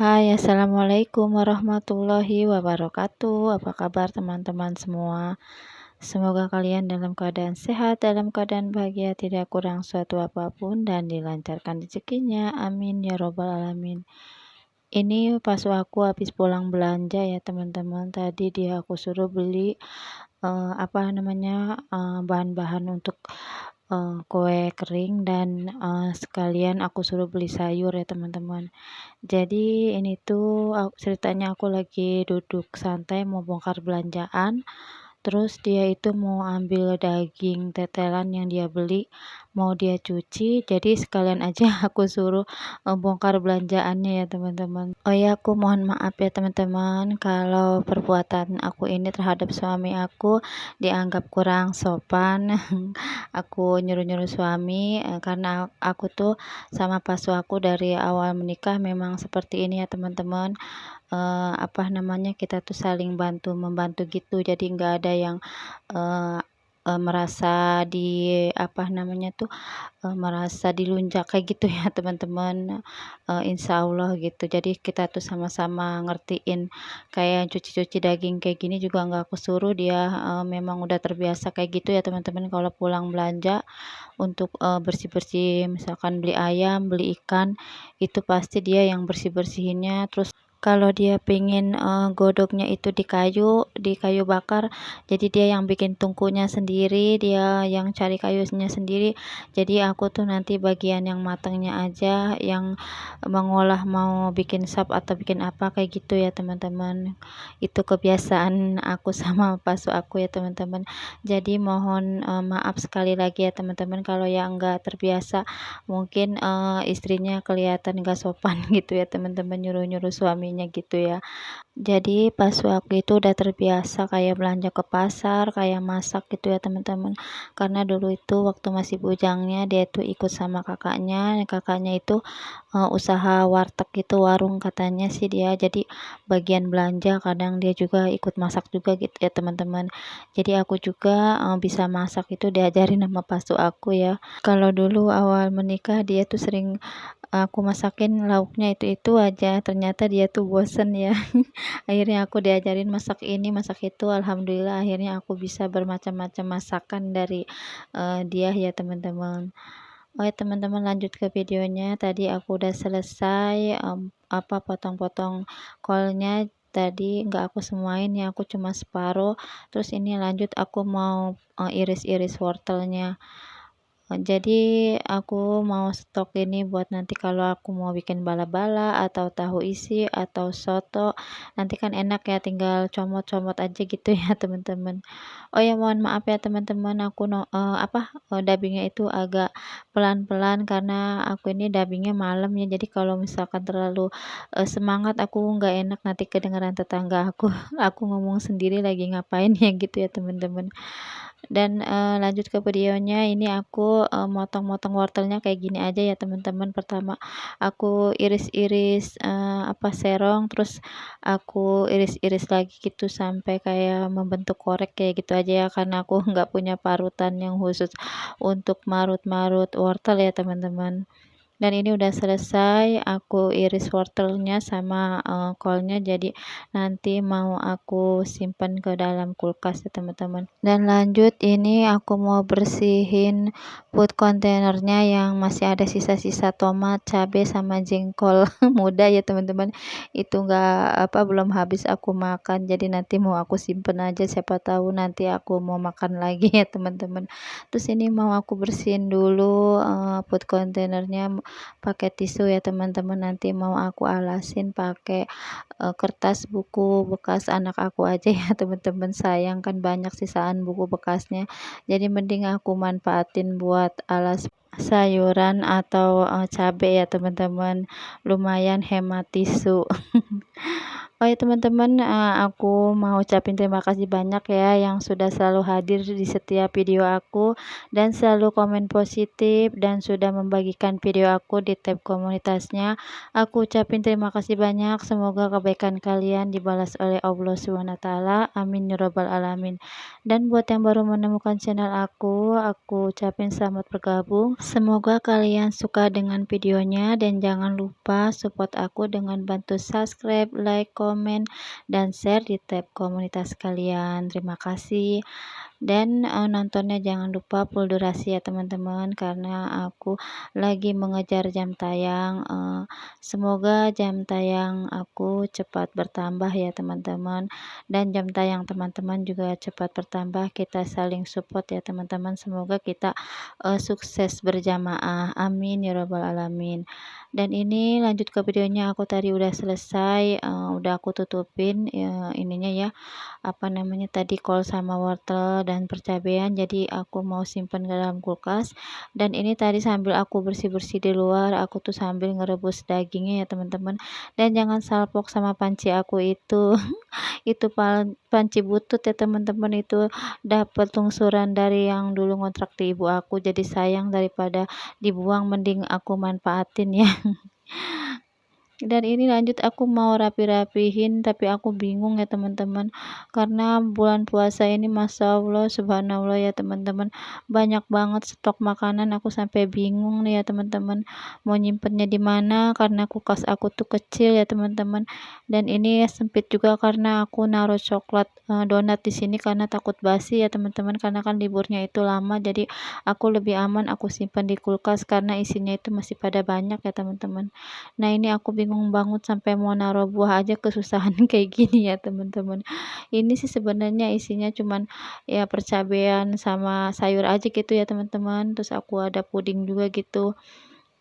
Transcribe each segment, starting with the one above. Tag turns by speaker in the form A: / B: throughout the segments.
A: Hai, assalamualaikum warahmatullahi wabarakatuh. Apa kabar teman-teman semua? Semoga kalian dalam keadaan sehat, dalam keadaan bahagia, tidak kurang suatu apapun, dan dilancarkan rezekinya. Amin ya Robbal 'Alamin. Ini pas aku habis pulang belanja ya teman-teman. Tadi dia aku suruh beli apa namanya bahan-bahan untuk kue kering dan sekalian aku suruh beli sayur ya teman-teman. Jadi ini tuh ceritanya aku lagi duduk santai mau bongkar belanjaan, terus dia itu mau ambil daging tetelan yang dia beli, mau dia cuci, jadi sekalian aja aku suruh bongkar belanjaannya ya teman-teman. Oh ya, aku mohon maaf ya teman-teman kalau perbuatan aku ini terhadap suami aku dianggap kurang sopan. Aku nyuruh-nyuruh suami karena aku tuh sama pasu aku dari awal menikah memang seperti ini ya teman-teman. Apa namanya, kita tuh saling bantu membantu gitu, jadi nggak ada yang eee merasa di apa namanya tuh, merasa dilunjak kayak gitu ya teman-teman, insyaallah gitu. Jadi kita tuh sama-sama ngertiin, kayak cuci-cuci daging kayak gini juga nggak aku suruh, dia memang udah terbiasa kayak gitu ya teman-teman kalau pulang belanja untuk bersih-bersih, misalkan beli ayam, beli ikan, itu pasti dia yang bersih-bersihinnya. Terus kalau dia pengen godoknya itu di kayu bakar, jadi dia yang bikin tungkunya sendiri, dia yang cari kayunya sendiri. Jadi aku tuh nanti bagian yang matangnya aja, yang mengolah mau bikin sop atau bikin apa kayak gitu ya teman-teman. Itu kebiasaan aku sama pasu aku ya teman-teman. Jadi mohon maaf sekali lagi ya teman-teman kalau yang enggak terbiasa, mungkin istrinya kelihatan nggak sopan gitu ya teman-teman, nyuruh-nyuruh suaminya gitu ya. Jadi pas waktu itu udah terbiasa kayak belanja ke pasar, kayak masak gitu ya teman-teman. Karena dulu itu waktu masih bujangnya dia itu ikut sama kakaknya itu usaha warteg gitu, warung katanya sih dia. Jadi bagian belanja kadang dia juga ikut masak juga gitu ya teman-teman. Jadi aku juga bisa masak itu diajarin sama pasu aku ya. Kalau dulu awal menikah dia tuh sering aku masakin lauknya itu-itu aja, ternyata dia tuh bosen ya. Akhirnya aku diajarin masak ini, masak itu, alhamdulillah akhirnya aku bisa bermacam-macam masakan dari dia ya teman-teman. Oh ya teman-teman, lanjut ke videonya. Tadi aku udah selesai apa potong-potong kolnya, tadi nggak aku semuain ya, aku cuma separuh. Terus ini lanjut aku mau iris-iris wortelnya. Jadi aku mau stok ini buat nanti kalau aku mau bikin bala-bala atau tahu isi atau soto, nanti kan enak ya tinggal comot-comot aja gitu ya teman-teman. Oh ya, mohon maaf ya teman-teman, aku dubbing itu agak pelan-pelan karena aku ini dubbing malam ya, jadi kalau misalkan terlalu semangat aku nggak enak nanti kedengaran tetangga aku. Aku ngomong sendiri lagi ngapain ya gitu ya teman-teman. Dan lanjut ke videonya, ini aku motong-motong wortelnya kayak gini aja ya teman-teman. Pertama aku iris-iris serong, terus aku iris-iris lagi gitu sampai kayak membentuk korek kayak gitu aja ya, karena aku nggak punya parutan yang khusus untuk marut-marut wortel ya teman-teman. Dan ini udah selesai aku iris wortelnya sama kolnya, jadi nanti mau aku simpan ke dalam kulkas ya teman-teman. Dan lanjut ini aku mau bersihin food containernya yang masih ada sisa-sisa tomat, cabai, sama jengkol muda ya teman-teman. Itu belum habis aku makan, jadi nanti mau aku simpen aja, siapa tahu nanti aku mau makan lagi ya teman-teman. Terus ini mau aku bersihin dulu food containernya pakai tisu ya teman-teman. Nanti mau aku alasin pakai kertas buku bekas anak aku aja ya teman-teman, sayang kan banyak sisaan buku bekasnya, jadi mending aku manfaatin buat alas sayuran atau cabai ya teman-teman, lumayan hemat tisu. Oh ya teman-teman, aku mau ucapin terima kasih banyak ya yang sudah selalu hadir di setiap video aku dan selalu komen positif dan sudah membagikan video aku di tab komunitasnya. Aku ucapin terima kasih banyak, semoga kebaikan kalian dibalas oleh Allah SWT. Amin ya robbal alamin. Dan buat yang baru menemukan channel aku ucapin selamat bergabung. Semoga kalian suka dengan videonya dan jangan lupa support aku dengan bantu subscribe, like, komen, dan share di tab komunitas kalian. Terima kasih. Dan nontonnya jangan lupa full durasi ya teman-teman, karena aku lagi mengejar jam tayang. Semoga jam tayang aku cepat bertambah ya teman-teman, dan jam tayang teman-teman juga cepat bertambah. Kita saling support ya teman-teman, semoga kita sukses berjamaah, amin ya robbal alamin. Dan ini lanjut ke videonya, aku tadi udah selesai, udah aku tutupin ininya ya, apa namanya tadi, kol sama wortel dan percabean, jadi aku mau simpen ke dalam kulkas. Dan ini tadi sambil aku bersih-bersih di luar, aku tuh sambil ngerebus dagingnya ya teman-teman. Dan jangan salpok sama panci aku itu itu panci butut ya teman-teman, itu dapat lungsuran dari yang dulu ngontrak di ibu aku, jadi sayang daripada dibuang mending aku manfaatin ya. Dan ini lanjut aku mau rapi-rapihin, tapi aku bingung ya teman-teman, karena bulan puasa ini Masya Allah subhanallah ya teman-teman, banyak banget stok makanan, aku sampai bingung nih ya teman-teman mau nyimpennya di mana, karena kulkas aku tuh kecil ya teman-teman. Dan ini sempit juga karena aku naruh coklat donat di sini karena takut basi ya teman-teman, karena kan liburnya itu lama, jadi aku lebih aman aku simpan di kulkas karena isinya itu masih pada banyak ya teman-teman. Nah ini aku bingung banget sampai mau naruh buah aja kesusahan kayak gini ya teman-teman. Ini sih sebenarnya isinya cuman ya percabean sama sayur aja gitu ya teman-teman, terus aku ada puding juga gitu.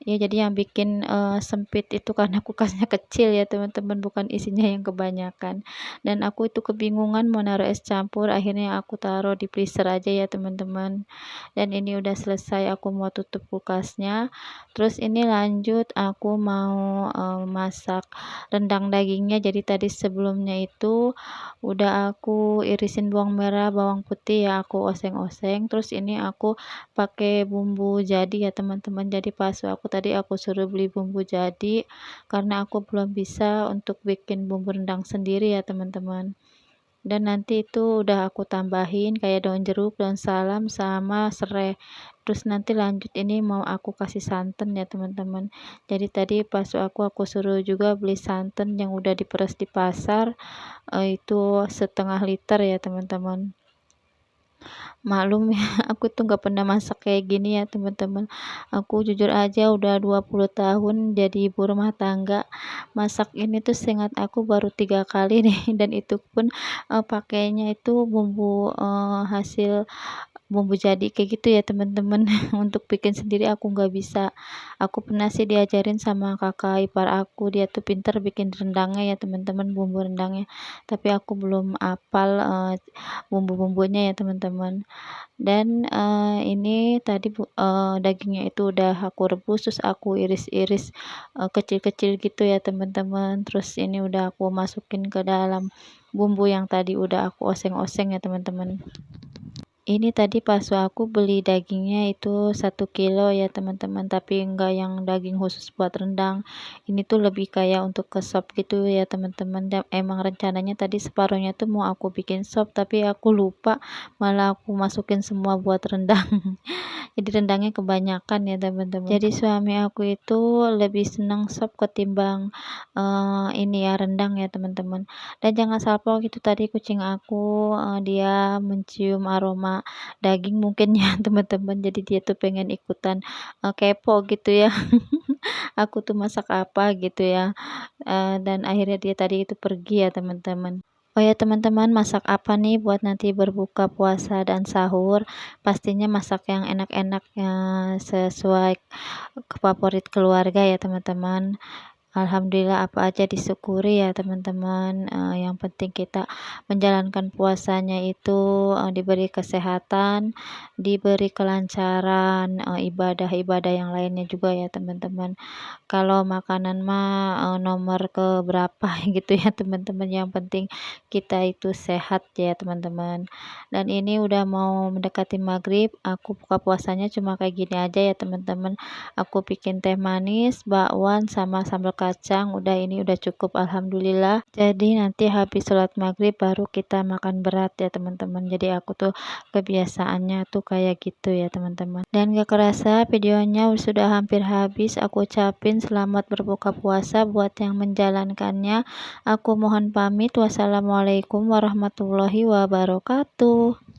A: Ya jadi yang bikin, sempit itu karena kulkasnya kecil ya teman-teman, bukan isinya yang kebanyakan. Dan aku itu kebingungan mau naruh es campur, akhirnya aku taruh di freezer aja ya teman-teman. Dan ini udah selesai, aku mau tutup kulkasnya. Terus ini lanjut aku mau, masak rendang dagingnya. Jadi tadi sebelumnya itu udah aku irisin bawang merah, bawang putih ya, aku oseng-oseng. Terus ini aku pakai bumbu jadi ya teman-teman, jadi pas aku tadi aku suruh beli bumbu jadi karena aku belum bisa untuk bikin bumbu rendang sendiri ya teman-teman. Dan nanti itu udah aku tambahin kayak daun jeruk, daun salam, sama serai. Terus nanti lanjut ini mau aku kasih santan ya teman-teman. Jadi tadi pas aku suruh juga beli santan yang udah diperas di pasar, itu 1/2 liter ya teman-teman. Maklum ya, aku tuh nggak pernah masak kayak gini ya teman-teman. Aku jujur aja udah 20 tahun jadi ibu rumah tangga. Masak ini tuh seingat aku baru 3 kali nih dan itu pun pakainya itu bumbu hasil bumbu jadi kayak gitu ya teman-teman. Untuk bikin sendiri aku nggak bisa. Aku pernah sih diajarin sama kakak ipar aku, dia tuh pinter bikin rendangnya ya teman-teman, bumbu rendangnya. Tapi aku belum apal bumbu-bumbunya ya teman-teman. Dan ini tadi dagingnya itu udah aku rebus, terus aku iris-iris kecil-kecil gitu ya teman-teman. Terus ini udah aku masukin ke dalam bumbu yang tadi udah aku oseng-oseng ya teman-teman. Ini tadi pas aku beli dagingnya itu 1 kilo ya teman-teman, tapi enggak yang daging khusus buat rendang. Ini tuh lebih kayak untuk ke sop gitu ya teman-teman. Dan emang rencananya tadi separuhnya tuh mau aku bikin sop, tapi aku lupa, malah aku masukin semua buat rendang. Jadi rendangnya kebanyakan ya teman-teman. Jadi suami aku itu lebih senang sop ketimbang ini ya rendang ya teman-teman. Dan jangan salpok itu tadi kucing aku dia mencium aroma daging mungkin ya teman-teman, jadi dia tuh pengen ikutan kepo gitu ya. Aku tuh masak apa gitu ya, dan akhirnya dia tadi itu pergi ya teman-teman. Oh ya teman-teman, masak apa nih buat nanti berbuka puasa dan sahur? Pastinya masak yang enak-enak sesuai favorit keluarga ya teman-teman. Alhamdulillah apa aja disyukuri ya teman-teman, yang penting kita menjalankan puasanya itu, diberi kesehatan, diberi kelancaran, ibadah-ibadah yang lainnya juga ya teman-teman. Kalau makanan mah, nomor ke berapa gitu ya teman-teman, yang penting kita itu sehat ya teman-teman. Dan ini udah mau mendekati maghrib, aku buka puasanya cuma kayak gini aja ya teman-teman. Aku bikin teh manis, bakwan, sama sambal kacang, udah ini udah cukup alhamdulillah. Jadi nanti habis sholat maghrib baru kita makan berat ya teman-teman. Jadi aku tuh kebiasaannya tuh kayak gitu ya teman-teman. Dan gak kerasa videonya sudah hampir habis, aku ucapin selamat berbuka puasa buat yang menjalankannya. Aku mohon pamit, wassalamualaikum warahmatullahi wabarakatuh.